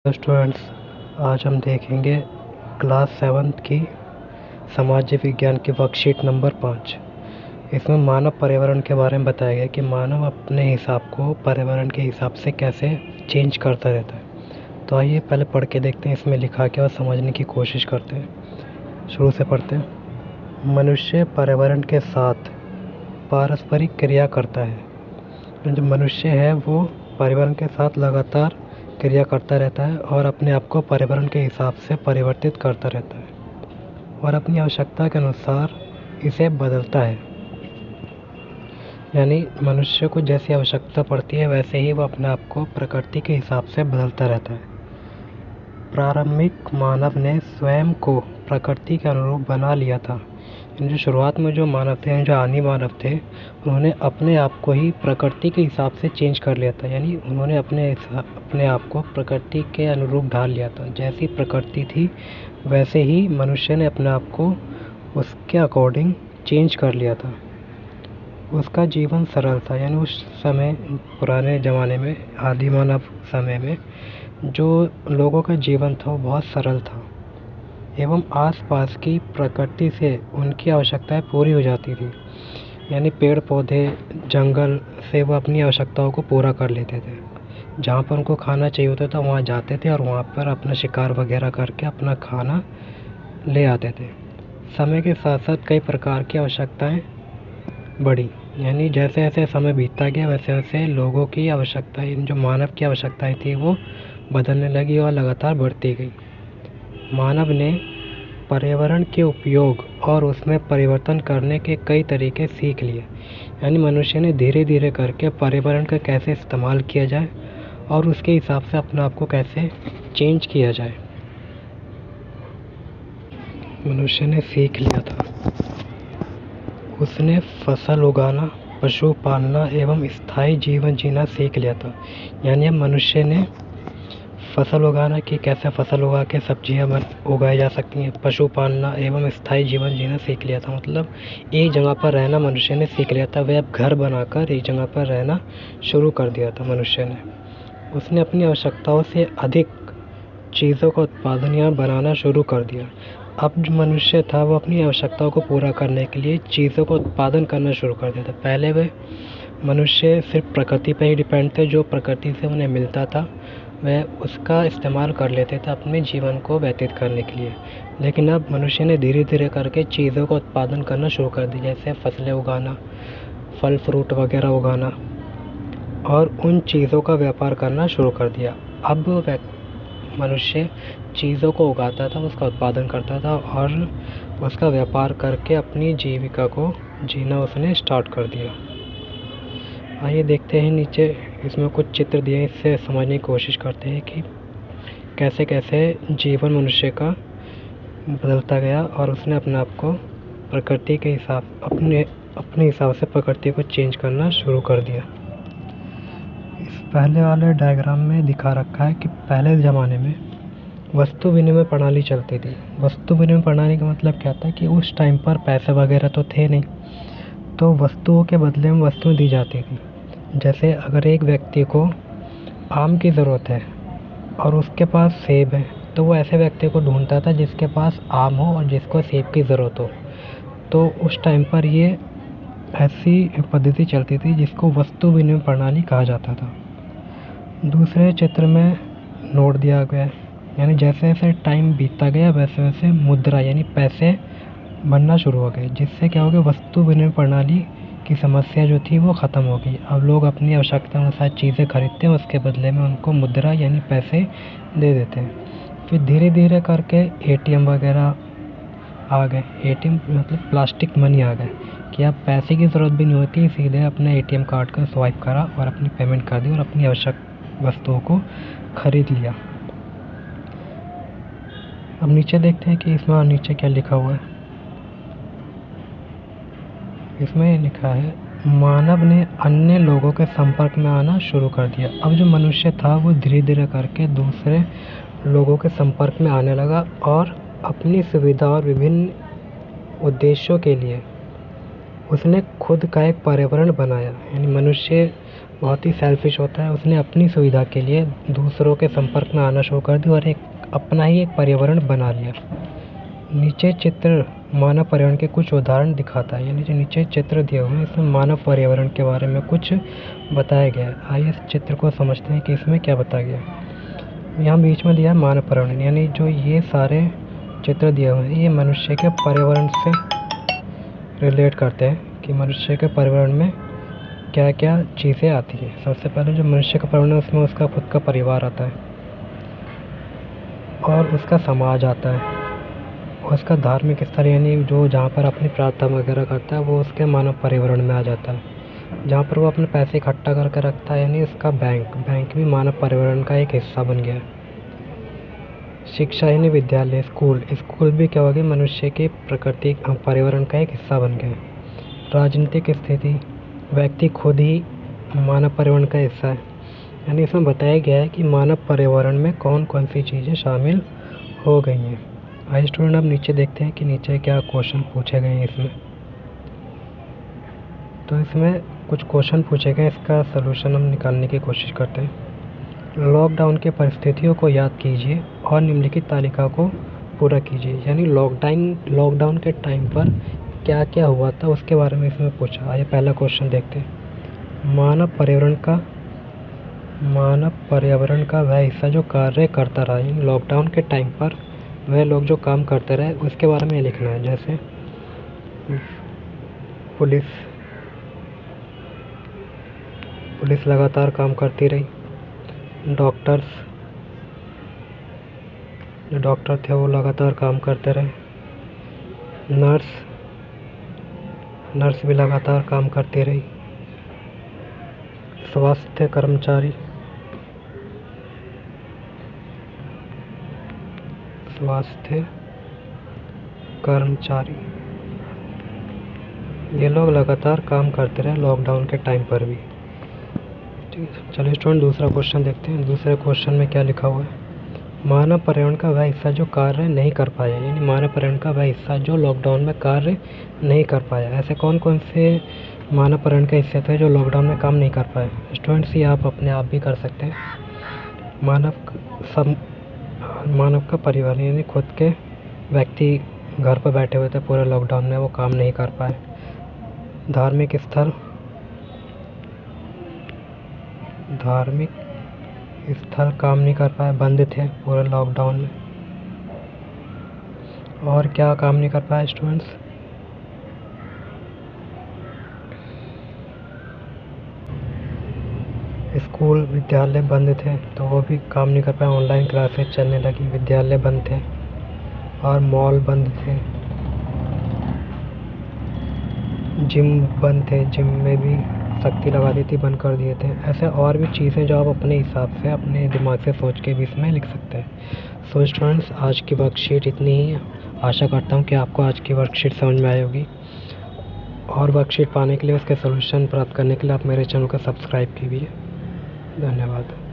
Students, आज हम देखेंगे क्लास 7 की सामाजिक विज्ञान की वर्कशीट नंबर 5। इसमें मानव पर्यावरण के बारे में बताया गया कि मानव अपने हिसाब को पर्यावरण के हिसाब से कैसे चेंज करता रहता है। तो आइए पहले पढ़ के देखते हैं इसमें लिखा क्या और समझने की कोशिश करते हैं। शुरू से पढ़ते हैं। मनुष्य पर्यावरण के साथ पारस्परिक क्रिया करता है। जो मनुष्य है वो पर्यावरण के साथ लगातार क्रिया करता रहता है और अपने आप को पर्यावरण के हिसाब से परिवर्तित करता रहता है और अपनी आवश्यकता के अनुसार इसे बदलता है। यानी मनुष्य को जैसी आवश्यकता पड़ती है वैसे ही वो अपने आप को प्रकृति के हिसाब से बदलता रहता है। प्रारंभिक मानव ने स्वयं को प्रकृति के अनुरूप बना लिया था। जो शुरुआत में जो मानव थे, जो आदि मानव थे, उन्होंने अपने आप को ही प्रकृति के हिसाब से चेंज कर लिया था। यानी उन्होंने अपने आप को प्रकृति के अनुरूप ढाल लिया था। जैसी प्रकृति थी वैसे ही मनुष्य ने अपने आप को उसके अकॉर्डिंग चेंज कर लिया था। उसका जीवन सरल था। यानी उस समय पुराने ज़माने में, आदि मानव समय में जो लोगों का जीवन था वो बहुत सरल था एवं आसपास की प्रकृति से उनकी आवश्यकताएं पूरी हो जाती थी। यानी पेड़ पौधे, जंगल से वो अपनी आवश्यकताओं को पूरा कर लेते थे। जहाँ पर उनको खाना चाहिए होता था वहाँ जाते थे और वहाँ पर अपना शिकार वगैरह करके अपना खाना ले आते थे। समय के साथ साथ कई प्रकार की आवश्यकताएं बढ़ी। यानी जैसे जैसे समय बीतता गया वैसे वैसे लोगों की आवश्यकताएं, जो मानव की आवश्यकताएं थी, वो बदलने लगी और लगातार बढ़ती गई। मानव ने पर्यावरण के उपयोग और उसमें परिवर्तन करने के कई तरीके सीख लिए। यानी मनुष्य ने धीरे धीरे करके पर्यावरण का कैसे इस्तेमाल किया जाए और उसके हिसाब से अपने आप को कैसे चेंज किया जाए, मनुष्य ने सीख लिया था। उसने फसल उगाना, पशु पालना एवं स्थायी जीवन जीना सीख लिया था। यानी अब मनुष्य ने फसल उगाना कि कैसे फसल उगा के सब्जियां उगाई जा सकती हैं, पशु पालना एवं स्थायी जीवन जीना सीख लिया था। मतलब एक जगह पर रहना मनुष्य ने सीख लिया था। वह अब घर बनाकर एक जगह पर रहना शुरू कर दिया था मनुष्य ने। उसने अपनी आवश्यकताओं से अधिक चीज़ों का उत्पादन या बनाना शुरू कर दिया। अब जो मनुष्य था वो अपनी आवश्यकताओं को पूरा करने के लिए चीज़ों का उत्पादन करना शुरू कर दिया था। पहले वे मनुष्य सिर्फ प्रकृति पर ही डिपेंड थे। जो प्रकृति से उन्हें मिलता था वह उसका इस्तेमाल कर लेते थे अपने जीवन को व्यतीत करने के लिए। लेकिन अब मनुष्य ने धीरे धीरे करके चीज़ों का उत्पादन करना शुरू कर दिया, जैसे फसलें उगाना, फल फ्रूट वगैरह उगाना, और उन चीज़ों का व्यापार करना शुरू कर दिया। अब मनुष्य चीज़ों को उगाता था, उसका उत्पादन करता था और उसका व्यापार करके अपनी जीविका को जीना उसने स्टार्ट कर दिया। आइए देखते हैं नीचे इसमें कुछ चित्र दिए, इससे समझने की कोशिश करते हैं कि कैसे कैसे जीवन मनुष्य का बदलता गया और उसने अपने आप को प्रकृति के अपने हिसाब से प्रकृति को चेंज करना शुरू कर दिया। इस पहले वाले डायग्राम में दिखा रखा है कि पहले ज़माने में वस्तु विनिमय प्रणाली चलती थी। वस्तु विनिमय प्रणाली का मतलब क्या था कि उस टाइम पर पैसे वगैरह तो थे नहीं, तो वस्तुओं के बदले में वस्तुएं दी जाती थी। जैसे अगर एक व्यक्ति को आम की ज़रूरत है और उसके पास सेब है, तो वो ऐसे व्यक्ति को ढूंढता था जिसके पास आम हो और जिसको सेब की ज़रूरत हो। तो उस टाइम पर ये ऐसी पद्धति चलती थी जिसको वस्तु विनिमय प्रणाली कहा जाता था। दूसरे चित्र में नोट दिया गया है। यानी जैसे जैसे टाइम बीतता गया वैसे वैसे मुद्रा यानी पैसे बनना शुरू हो गए, जिससे क्या हो गया, वस्तु विनिमय प्रणाली की समस्या जो थी वो ख़त्म हो गई। अब लोग अपनी आवश्यकता अनुसार चीज़ें खरीदते हैं, उसके बदले में उनको मुद्रा यानी पैसे दे देते हैं। फिर धीरे धीरे करके एटीएम वगैरह आ गए। एटीएम मतलब प्लास्टिक मनी आ गए कि अब पैसे की ज़रूरत भी नहीं होती, सीधे अपने एटीएम कार्ड का स्वाइप करा और अपनी पेमेंट कर दी और अपनी आवश्यक वस्तुओं को खरीद लिया। अब नीचे देखते हैं कि इसमें नीचे क्या लिखा हुआ है। इसमें लिखा है, मानव ने अन्य लोगों के संपर्क में आना शुरू कर दिया। अब जो मनुष्य था वो धीरे धीरे करके दूसरे लोगों के संपर्क में आने लगा और अपनी सुविधा और विभिन्न उद्देश्यों के लिए उसने खुद का एक पर्यावरण बनाया। यानी मनुष्य बहुत ही सेल्फिश होता है। उसने अपनी सुविधा के लिए दूसरों के संपर्क में आना शुरू कर दिया और एक अपना ही एक पर्यावरण बना लिया। नीचे चित्र मानव पर्यावरण के कुछ उदाहरण दिखाता है। यानी जो नीचे चित्र दिए हुए हैं इसमें मानव पर्यावरण के बारे में कुछ बताया गया है। आइए इस चित्र को समझते हैं कि इसमें क्या बताया गया है। यहाँ बीच में दिया है मानव पर्यावरण, यानी जो ये सारे चित्र दिए हुए हैं ये मनुष्य के पर्यावरण से रिलेट करते हैं कि मनुष्य के पर्यावरण में क्या क्या चीज़ें आती हैं। सबसे पहले जो मनुष्य का पर्यावरण है उसमें उसका खुद का परिवार आता है और उसका समाज आता है और उसका धार्मिक स्थल, यानी जो जहाँ पर अपनी प्रार्थना वगैरह करता है वो उसके मानव पर्यावरण में आ जाता है। जहाँ पर वो अपने पैसे इकट्ठा करके रखता है यानी उसका बैंक भी मानव पर्यावरण का एक हिस्सा बन गया है। शिक्षा यानी विद्यालय, स्कूल भी क्या हो गया, मनुष्य के प्रकृति पर्यावरण का एक हिस्सा बन गए। राजनीतिक स्थिति, व्यक्ति खुद ही मानव पर्यावरण का हिस्सा है। यानी इसमें बताया गया है कि मानव पर्यावरण में कौन कौन सी चीज़ें शामिल हो गई हैं। आइए स्टूडेंट अब नीचे देखते हैं कि नीचे क्या क्वेश्चन पूछे गए हैं इसमें। तो इसमें कुछ क्वेश्चन पूछे गए, इसका सलूशन हम निकालने की कोशिश करते हैं। लॉकडाउन की परिस्थितियों को याद कीजिए और निम्नलिखित तालिका को पूरा कीजिए। यानी लॉकडाउन के टाइम पर क्या क्या हुआ था उसके बारे में इसमें पूछा। आइए पहला क्वेश्चन देखते हैं। मानव पर्यावरण का वह हिस्सा जो कार्य करता रहा। यानी लॉकडाउन के टाइम पर वह लोग जो काम करते रहे उसके बारे में लिखना है। जैसे पुलिस लगातार काम करती रही। जो डॉक्टर थे वो लगातार काम करते रहे। नर्स भी लगातार काम करती रही। स्वास्थ्य कर्मचारी ये लोग लगातार काम करते रहे लॉकडाउन के टाइम पर भी। ठीक है, चलिए स्टूडेंट दूसरा क्वेश्चन देखते हैं। दूसरे क्वेश्चन में क्या लिखा हुआ है। मानव पर्यावरण का वह हिस्सा जो कार्य नहीं कर पाया। यानी मानव पर्यावरण का वह हिस्सा जो लॉकडाउन में कार्य नहीं कर पाया। ऐसे कौन कौन से मानव पर्यावरण के हिस्से थे जो लॉकडाउन में काम नहीं कर पाए। स्टूडेंट्स ये आप अपने आप भी कर सकते हैं। मानव का परिवार, यानी खुद के व्यक्ति घर पर बैठे हुए थे पूरे लॉकडाउन में, वो काम नहीं कर पाए। धार्मिक स्थल काम नहीं कर पाए, बंद थे पूरे लॉकडाउन में। और क्या काम नहीं कर पाए स्टूडेंट्स। स्कूल विद्यालय बंद थे तो वो भी काम नहीं कर पाए। ऑनलाइन क्लासेस चलने लगी, विद्यालय बंद थे और मॉल बंद थे। जिम बंद थे, जिम में भी सख्ती लगा दी थी, बंद कर दिए थे। ऐसे और भी चीज़ें जो आप अपने हिसाब से अपने दिमाग से सोच के भी इसमें लिख सकते हैं। सो स्टूडेंट्स आज की वर्कशीट इतनी ही है। आशा करता हूँ कि आपको आज की वर्कशीट समझ में आई होगी। और वर्कशीट पाने के लिए, उसके सॉल्यूशन प्राप्त करने के लिए आप मेरे चैनल को सब्सक्राइब कीजिए। धन्यवाद।